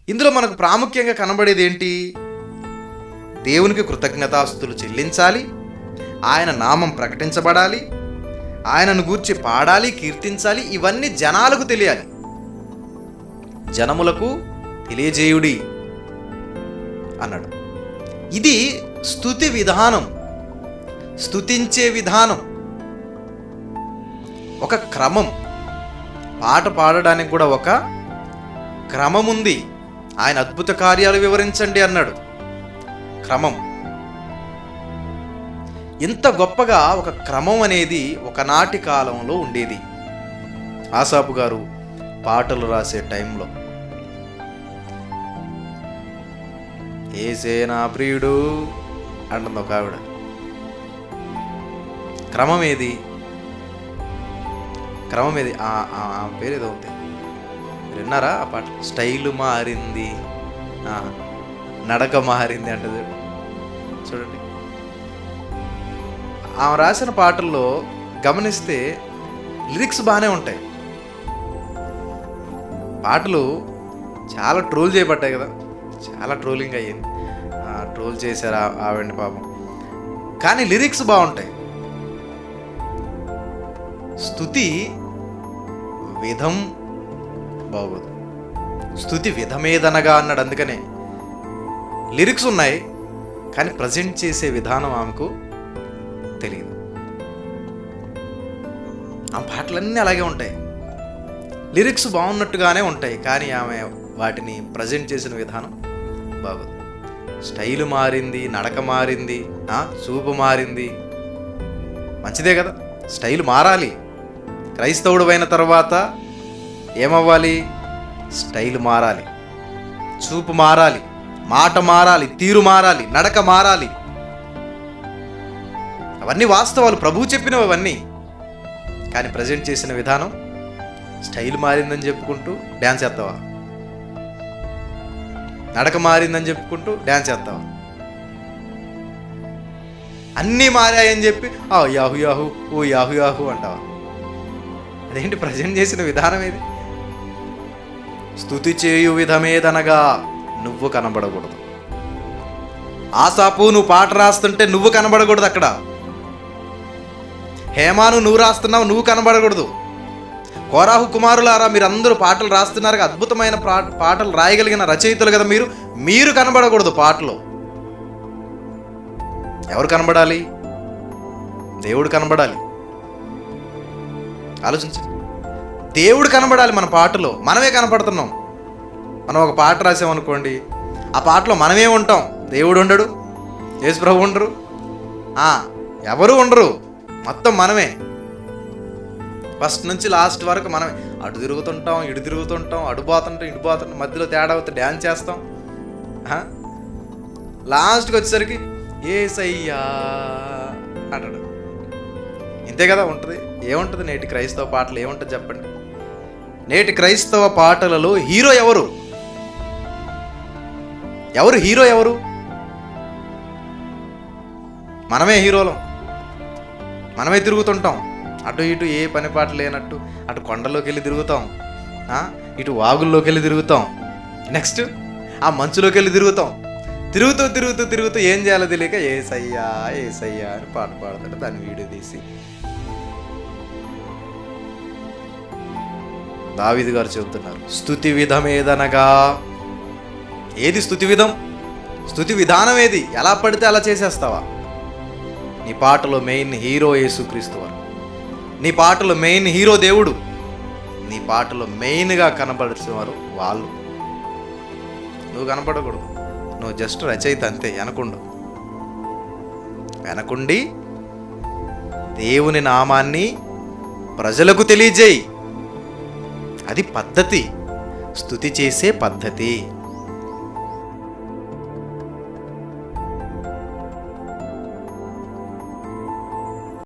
ఇందులో మనకు ప్రాముఖ్యంగా కనబడేది ఏంటి? దేవునికి కృతజ్ఞతాస్తుతులు చెల్లించాలి, ఆయన నామం ప్రకటించబడాలి, ఆయనను గూర్చి పాడాలి, కీర్తించాలి. ఇవన్నీ జనాలకు తెలియాలి, జనములకు తెలియజేయుడి అన్నాడు. ఇది స్తుతి విధానం, స్తుతించే విధానం, ఒక క్రమం. పాట పాడడానికి కూడా ఒక క్రమం ఉంది. ఆయన అద్భుత కార్యాలు వివరించండి అన్నాడు. క్రమం. ఇంత గొప్పగా ఒక క్రమం అనేది ఒకనాటి కాలంలో ఉండేది. ఆసాపు గారు పాటలు రాసే టైంలో ఏసే నా ప్రియుడు అంటుంది ఒక ఆవిడ. క్రమం ఏది? క్రమం ఏది? ఆ పేరు ఏదో ఉంది, విన్నారా ఆ పాట? స్టైలు మారింది, నడక మారింది అంటది చూడండి. ఆమె రాసిన పాటల్లో గమనిస్తే లిరిక్స్ బాగానే ఉంటాయి. పాటలు చాలా ట్రోల్ చేయబడ్డాయి కదా, చాలా ట్రోలింగ్ అయ్యింది, ట్రోల్ చేశారు ఆవిడని పాపం. కానీ లిరిక్స్ బాగుంటాయి. స్తుతి విధం బాగోదు. స్తుతి విధమేదనగా అన్నాడు. అందుకనే లిరిక్స్ ఉన్నాయి, కానీ ప్రజెంట్ చేసే విధానం ఆమెకు తెలియదు. ఆ పాటలన్నీ అలాగే ఉంటాయి, లిరిక్స్ బాగున్నట్టుగానే ఉంటాయి, కానీ ఆమె వాటిని ప్రజెంట్ చేసిన విధానం బాగోదు. స్టైలు మారింది, నడక మారింది, చూపు మారింది. మంచిదే కదా, స్టైల్ మారాలి. క్రైస్తవుడు అయిన తర్వాత ఏమవ్వాలి? స్టైల్ మారాలి, చూపు మారాలి, మాట మారాలి, తీరు మారాలి, నడక మారాలి. అవన్నీ వాస్తవాలు, ప్రభువు చెప్పినవి అవన్నీ. కానీ ప్రజెంట్ చేసిన విధానం స్టైల్ మారిందని చెప్పుకుంటూ డ్యాన్స్ చేస్తావా? నడక మారిందని చెప్పుకుంటూ డ్యాన్స్ చేస్తావా? అన్నీ మారాయని చెప్పి యాహు యాహు ఓ యాహు యాహు అంటావా? అదేంటి ప్రజెంట్ చేసిన విధానం ఏది? స్తుతి చేయు విధమేదనగా నువ్వు కనబడకూడదు. ఆసాపు నువ్వు పాట రాస్తుంటే నువ్వు కనబడకూడదు అక్కడ. హేమాను నువ్వు రాస్తున్నావు, నువ్వు కనబడకూడదు. కోరాహు కుమారులారా, మీరందరూ పాటలు రాస్తున్నారు, అద్భుతమైన పాటలు రాయగలిగిన రచయితలు కదా మీరు కనబడకూడదు పాటలో. ఎవరు కనబడాలి? దేవుడు కనబడాలి. ఆలోచించండి, దేవుడు కనబడాలి మన పాటలో. మనమే కనపడుతున్నాం. మనం ఒక పాట రాసామనుకోండి, ఆ పాటలో మనమే ఉంటాం, దేవుడు ఉండడు, యేసు ప్రభు ఉండరు, ఎవరు ఉండరు, మొత్తం మనమే. ఫస్ట్ నుంచి లాస్ట్ వరకు మనమే. అటు తిరుగుతుంటాం, ఇటు తిరుగుతుంటాం, అడుపోతుంటాం, ఇటుపోతుంటాం, మధ్యలో తేడా అవుతే డ్యాన్స్ చేస్తాం. లాస్ట్కి వచ్చేసరికి యేసయ్యా అంటాడు. ఇంతే కదా ఉంటుంది. ఏముంటుంది నేటి క్రైస్తవ పాటలు? ఏముంటుంది చెప్పండి? నేటి క్రైస్తవ పాటలలో హీరో ఎవరు? హీరో ఎవరు? మనమే హీరోలం. మనమే తిరుగుతుంటాం, అటు ఇటు ఏ పని పాట లేనట్టు. అటు కొండలోకి వెళ్ళి తిరుగుతాం, ఇటు వాగుల్లోకి వెళ్ళి తిరుగుతాం, నెక్స్ట్ ఆ మంచులోకి వెళ్ళి తిరుగుతాం. తిరుగుతూ తిరుగుతూ తిరుగుతూ ఏం చేయాలో తెలియక ఏసయ్యా ఏసయ్యా అని పాట పాడుతుంటే దాన్ని వీడియో తీసి దావీదు గారు చెబుతున్నారు, స్తుతి విధమేదనగా. ఏది స్తుతి విధం? స్తుతి విధానం ఏది? ఎలా పడితే అలా చేసేస్తావా? నీ పాటలో మెయిన్ హీరో యేసుక్రీస్తు వారు. నీ పాటలో మెయిన్ హీరో దేవుడు. నీ పాటలో మెయిన్గా కనపడుతున్నారు వాళ్ళు. నువ్వు కనపడకూడదు, నువ్వు జస్ట్ రచయిత అంతే. వెనకుండి దేవుని నామాన్ని ప్రజలకు తెలియజేయి. అది పద్ధతి, స్తుతి చేసే పద్ధతి.